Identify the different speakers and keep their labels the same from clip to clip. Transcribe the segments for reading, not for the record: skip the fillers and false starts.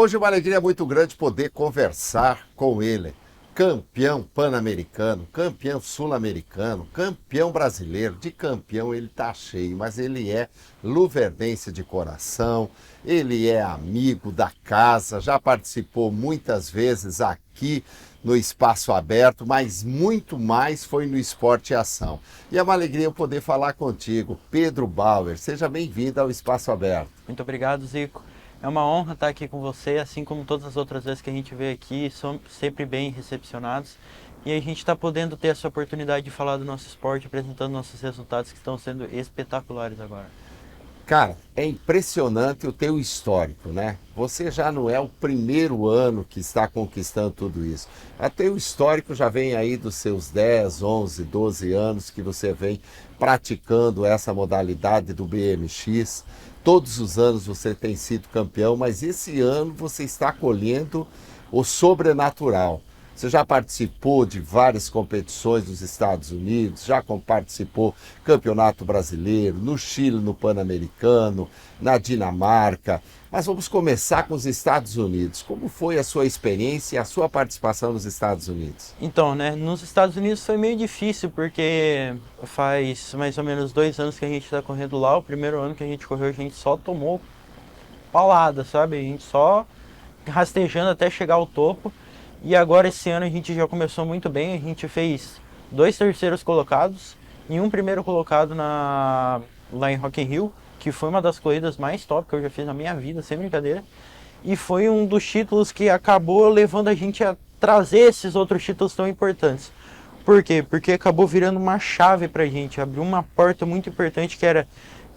Speaker 1: Hoje é uma alegria muito grande poder conversar com ele. Campeão pan-americano, campeão sul-americano, campeão brasileiro. De campeão ele tá cheio, mas ele é luverdense de coração, ele é amigo da casa, já participou muitas vezes aqui no Espaço Aberto, mas muito mais foi no Esporte e Ação. E é uma alegria eu poder falar contigo, Pedro Bauer. Seja bem-vindo ao Espaço Aberto.
Speaker 2: Muito obrigado, Zico. É uma honra estar aqui com você, assim como todas as outras vezes que a gente veio aqui, somos sempre bem recepcionados. E a gente está podendo ter essa oportunidade de falar do nosso esporte, apresentando nossos resultados que estão sendo espetaculares agora.
Speaker 1: Cara, é impressionante o teu histórico, né? Você já não é o primeiro ano que está conquistando tudo isso. O teu histórico já vem aí dos seus 10, 11, 12 anos que você vem praticando essa modalidade do BMX. Todos os anos você tem sido campeão, mas esse ano você está colhendo o sobrenatural. Você já participou de várias competições nos Estados Unidos, já participou do Campeonato Brasileiro, no Chile, no Pan-Americano, na Dinamarca. Mas vamos começar com os Estados Unidos. Como foi a sua experiência e a sua participação nos Estados Unidos?
Speaker 2: Então, nos Estados Unidos foi meio difícil, porque faz mais ou menos 2 anos que a gente está correndo lá. O primeiro ano que a gente correu, a gente só tomou paulada, sabe? A gente só rastejando até chegar ao topo. E agora esse ano a gente já começou muito bem, a gente fez 2 terceiros colocados e um primeiro colocado lá em Rock in Rio, que foi uma das corridas mais top que eu já fiz na minha vida, sem brincadeira. E foi um dos títulos que acabou levando a gente a trazer esses outros títulos tão importantes. Por quê? Porque acabou virando uma chave pra gente, abriu uma porta muito importante, que era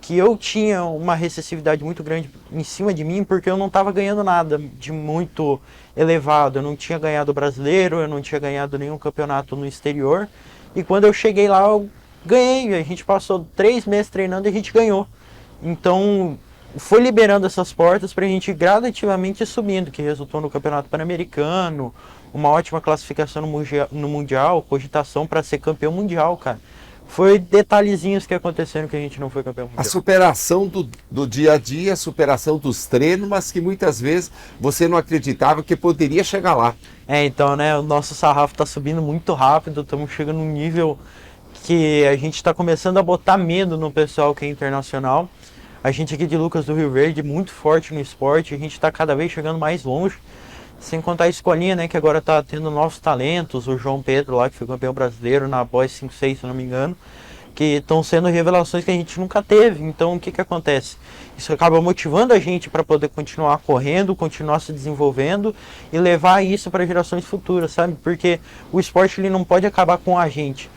Speaker 2: que eu tinha uma recessividade muito grande em cima de mim, porque eu não estava ganhando nada de muito elevado. Eu não tinha ganhado o brasileiro, eu não tinha ganhado nenhum campeonato no exterior. E quando eu cheguei lá, eu ganhei. A gente passou 3 meses treinando e a gente ganhou. Então, foi liberando essas portas para a gente gradativamente ir subindo, que resultou no Campeonato Pan-Americano, uma ótima classificação no Mundial, cogitação para ser campeão mundial, cara. Foi detalhezinhos que aconteceram que a gente não foi campeão mundial.
Speaker 1: A superação do dia a dia, a superação dos treinos, mas que muitas vezes você não acreditava que poderia chegar lá.
Speaker 2: Então, o nosso sarrafo está subindo muito rápido, estamos chegando num nível que a gente está começando a botar medo no pessoal que é internacional. A gente aqui de Lucas do Rio Verde, muito forte no esporte, a gente está cada vez chegando mais longe. Sem contar a escolinha, que agora está tendo novos talentos, o João Pedro lá, que foi campeão brasileiro na Boys 5-6, se não me engano, que estão sendo revelações que a gente nunca teve. Então, o que acontece? Isso acaba motivando a gente para poder continuar correndo, continuar se desenvolvendo e levar isso para gerações futuras, sabe? Porque o esporte ele não pode acabar com a gente,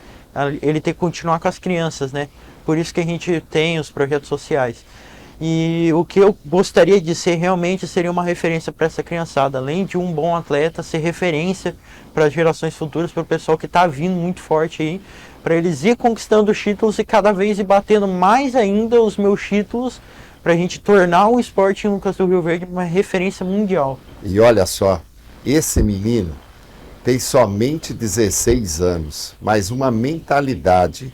Speaker 2: ele tem que continuar com as crianças, né? Por isso que a gente tem os projetos sociais. E o que eu gostaria de ser realmente seria uma referência para essa criançada, além de um bom atleta, ser referência para as gerações futuras, para o pessoal que está vindo muito forte aí, para eles ir conquistando os títulos e cada vez ir batendo mais ainda os meus títulos, para a gente tornar o esporte em Lucas do Rio Verde uma referência mundial.
Speaker 1: E olha só, esse menino tem somente 16 anos, mas uma mentalidade,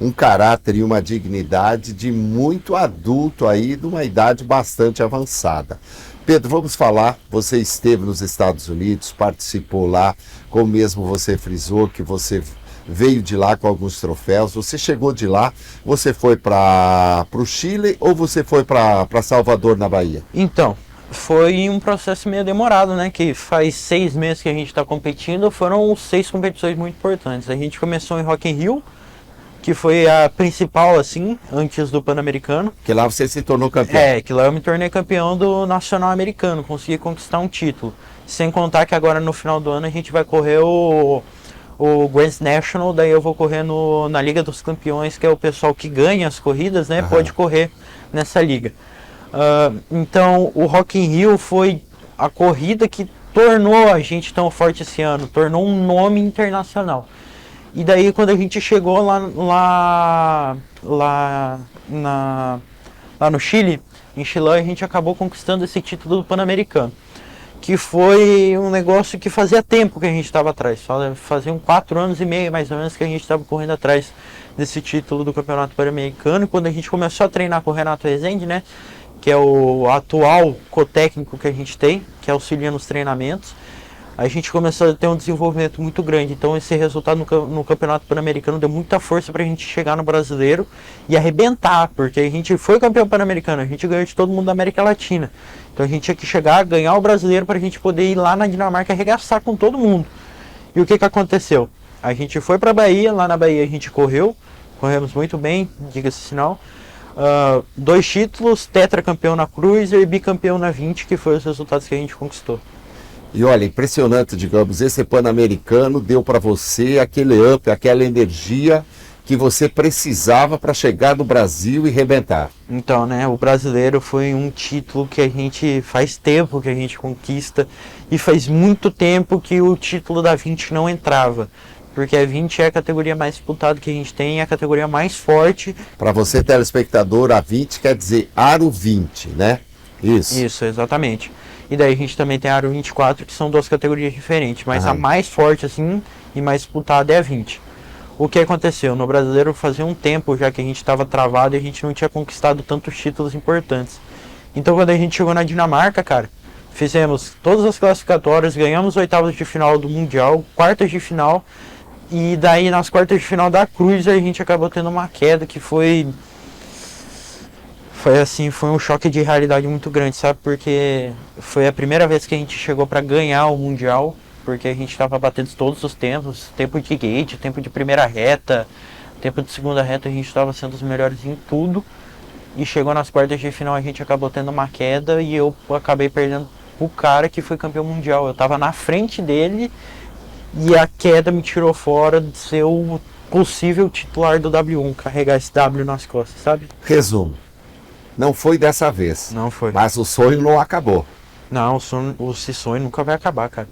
Speaker 1: um caráter e uma dignidade de muito adulto aí, de uma idade bastante avançada. Pedro, vamos falar, você esteve nos Estados Unidos, participou lá, como mesmo você frisou, que você veio de lá com alguns troféus, você chegou de lá, você foi para o Chile ou você foi para Salvador, na Bahia?
Speaker 2: Então, foi um processo meio demorado, que faz 6 meses que a gente está competindo, foram 6 competições muito importantes. A gente começou em Rock in Rio, que foi a principal, assim, antes do Pan-Americano.
Speaker 1: Que lá você se tornou campeão.
Speaker 2: Que lá eu me tornei campeão do Nacional Americano, consegui conquistar um título. Sem contar que agora no final do ano a gente vai correr o Grand National, daí eu vou correr na Liga dos Campeões, que é o pessoal que ganha as corridas, pode correr nessa liga. Então o Rock in Rio foi a corrida que tornou a gente tão forte esse ano, tornou um nome internacional. E daí quando a gente chegou lá no Chile, em Chilão, a gente acabou conquistando esse título do Pan-Americano, que foi um negócio que fazia tempo que a gente estava atrás, faziam 4 anos e meio mais ou menos que a gente estava correndo atrás desse título do Campeonato Pan-Americano. E quando a gente começou a treinar com o Renato Rezende, que é o atual co-técnico que a gente tem, que auxilia nos treinamentos, a gente começou a ter um desenvolvimento muito grande. Então esse resultado no Campeonato Pan-Americano deu muita força para a gente chegar no Brasileiro e arrebentar, porque a gente foi campeão Pan-Americano, a gente ganhou de todo mundo da América Latina. Então a gente tinha que chegar, ganhar o Brasileiro para a gente poder ir lá na Dinamarca arregaçar com todo mundo. E o que aconteceu? A gente foi para a Bahia, lá na Bahia a gente corremos muito bem, diga-se sinal. 2 títulos, tetracampeão na Cruiser e bicampeão na 20, que foram os resultados que a gente conquistou.
Speaker 1: E olha, impressionante, digamos, esse Pan-Americano deu para você aquele up, aquela energia que você precisava para chegar no Brasil e rebentar.
Speaker 2: Então, né, o Brasileiro foi um título que a gente faz tempo que a gente conquista e faz muito tempo que o título da 20 não entrava. Porque a 20 é a categoria mais disputada que a gente tem, é a categoria mais forte.
Speaker 1: Para você, telespectador, a 20 quer dizer Aro 20, né?
Speaker 2: Isso, exatamente. E daí a gente também tem a Aro 24, que são 2 categorias diferentes. Mas a mais forte, assim, e mais disputada é a 20. O que aconteceu? No Brasileiro fazia um tempo já que a gente estava travado e a gente não tinha conquistado tantos títulos importantes. Então quando a gente chegou na Dinamarca, cara, fizemos todas as classificatórias, ganhamos 8avas de final do Mundial, quartas de final. E daí nas quartas de final da Cruiser a gente acabou tendo uma queda que foi um choque de realidade muito grande, sabe? Porque foi a primeira vez que a gente chegou para ganhar o Mundial, porque a gente estava batendo todos os tempos, tempo de gate, tempo de primeira reta, tempo de segunda reta, a gente estava sendo os melhores em tudo. E chegou nas quartas de final a gente acabou tendo uma queda e eu acabei perdendo o cara que foi campeão mundial. Eu estava na frente dele e a queda me tirou fora de ser o possível titular do W1, carregar esse W nas costas, sabe?
Speaker 1: Resumo, não foi dessa vez.
Speaker 2: Não foi.
Speaker 1: Mas o sonho não acabou.
Speaker 2: Não, esse sonho nunca vai acabar, cara.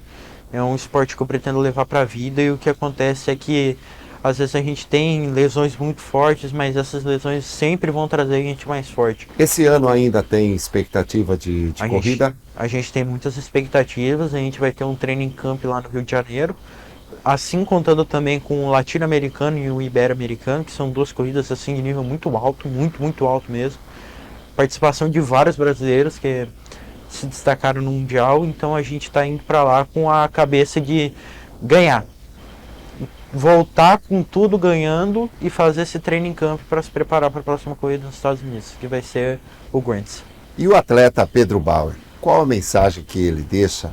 Speaker 2: É um esporte que eu pretendo levar pra vida e o que acontece é que às vezes a gente tem lesões muito fortes, mas essas lesões sempre vão trazer a gente mais forte.
Speaker 1: Esse ano ainda tem expectativa de corrida?
Speaker 2: A gente tem muitas expectativas, a gente vai ter um training camp lá no Rio de Janeiro, assim contando também com o Latino-Americano e o Ibero-Americano, que são 2 corridas assim de nível muito alto, muito alto mesmo. Participação de vários brasileiros que se destacaram no Mundial, então a gente está indo para lá com a cabeça de ganhar. Voltar com tudo ganhando e fazer esse training camp para se preparar para a próxima corrida nos Estados Unidos, que vai ser o Grants.
Speaker 1: E o atleta Pedro Bauer, qual a mensagem que ele deixa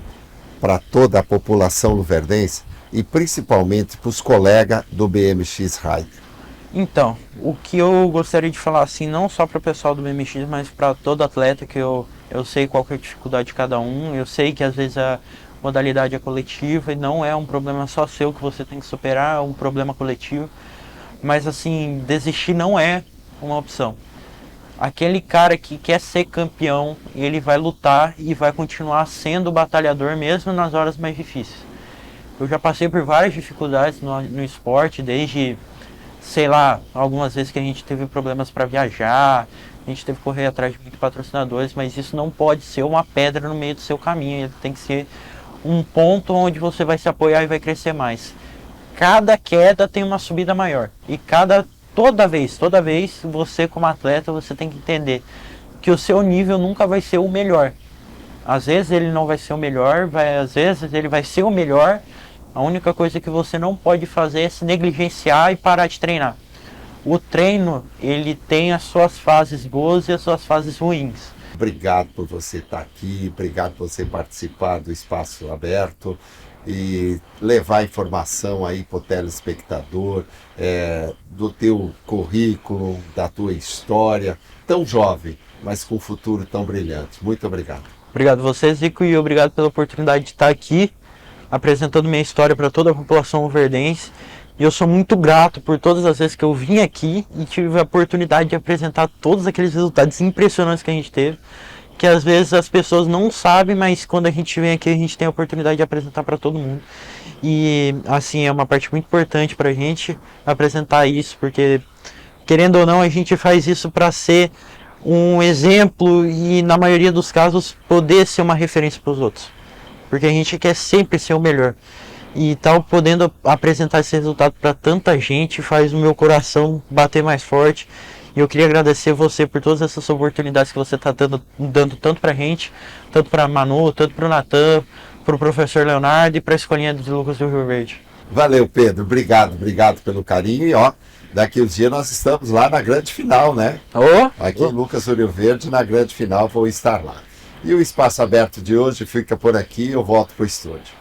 Speaker 1: para toda a população luverdense e principalmente para os colegas do BMX Rider?
Speaker 2: Então, o que eu gostaria de falar assim, não só para o pessoal do BMX, mas para todo atleta, que eu sei qual que é a dificuldade de cada um, eu sei que às vezes a modalidade é coletiva e não é um problema só seu que você tem que superar, é um problema coletivo, mas assim, desistir não é uma opção. Aquele cara que quer ser campeão, ele vai lutar e vai continuar sendo batalhador mesmo nas horas mais difíceis. Eu já passei por várias dificuldades no esporte, desde, sei lá, algumas vezes que a gente teve problemas para viajar, a gente teve que correr atrás de muitos patrocinadores, mas isso não pode ser uma pedra no meio do seu caminho, ele tem que ser um ponto onde você vai se apoiar e vai crescer mais. Cada queda tem uma subida maior e toda vez, você como atleta, você tem que entender que o seu nível nunca vai ser o melhor. Às vezes ele não vai ser o melhor, às vezes ele vai ser o melhor. A única coisa que você não pode fazer é se negligenciar e parar de treinar. O treino, ele tem as suas fases boas e as suas fases ruins.
Speaker 1: Obrigado por você estar aqui, obrigado por você participar do Espaço Aberto e levar informação aí para o telespectador do teu currículo, da tua história, tão jovem, mas com um futuro tão brilhante. Muito obrigado.
Speaker 2: Obrigado a você, Zico, e obrigado pela oportunidade de estar aqui apresentando minha história para toda a população luverdense. E eu sou muito grato por todas as vezes que eu vim aqui e tive a oportunidade de apresentar todos aqueles resultados impressionantes que a gente teve, que às vezes as pessoas não sabem, mas quando a gente vem aqui a gente tem a oportunidade de apresentar para todo mundo. E assim, é uma parte muito importante para a gente apresentar isso, porque querendo ou não a gente faz isso para ser um exemplo e na maioria dos casos poder ser uma referência para os outros, porque a gente quer sempre ser o melhor. E tal, podendo apresentar esse resultado para tanta gente faz o meu coração bater mais forte E eu queria agradecer você por todas essas oportunidades que você está dando tanto pra gente, tanto pra Manu, tanto pro Natan, pro professor Leonardo e pra Escolinha de Lucas do Rio Verde.
Speaker 1: Valeu, Pedro. Obrigado pelo carinho. E ó, daqui uns dias nós estamos lá na grande final, né? Aqui em Lucas do Rio Verde, na grande final, vou estar lá. E o Espaço Aberto de hoje fica por aqui, eu volto pro estúdio.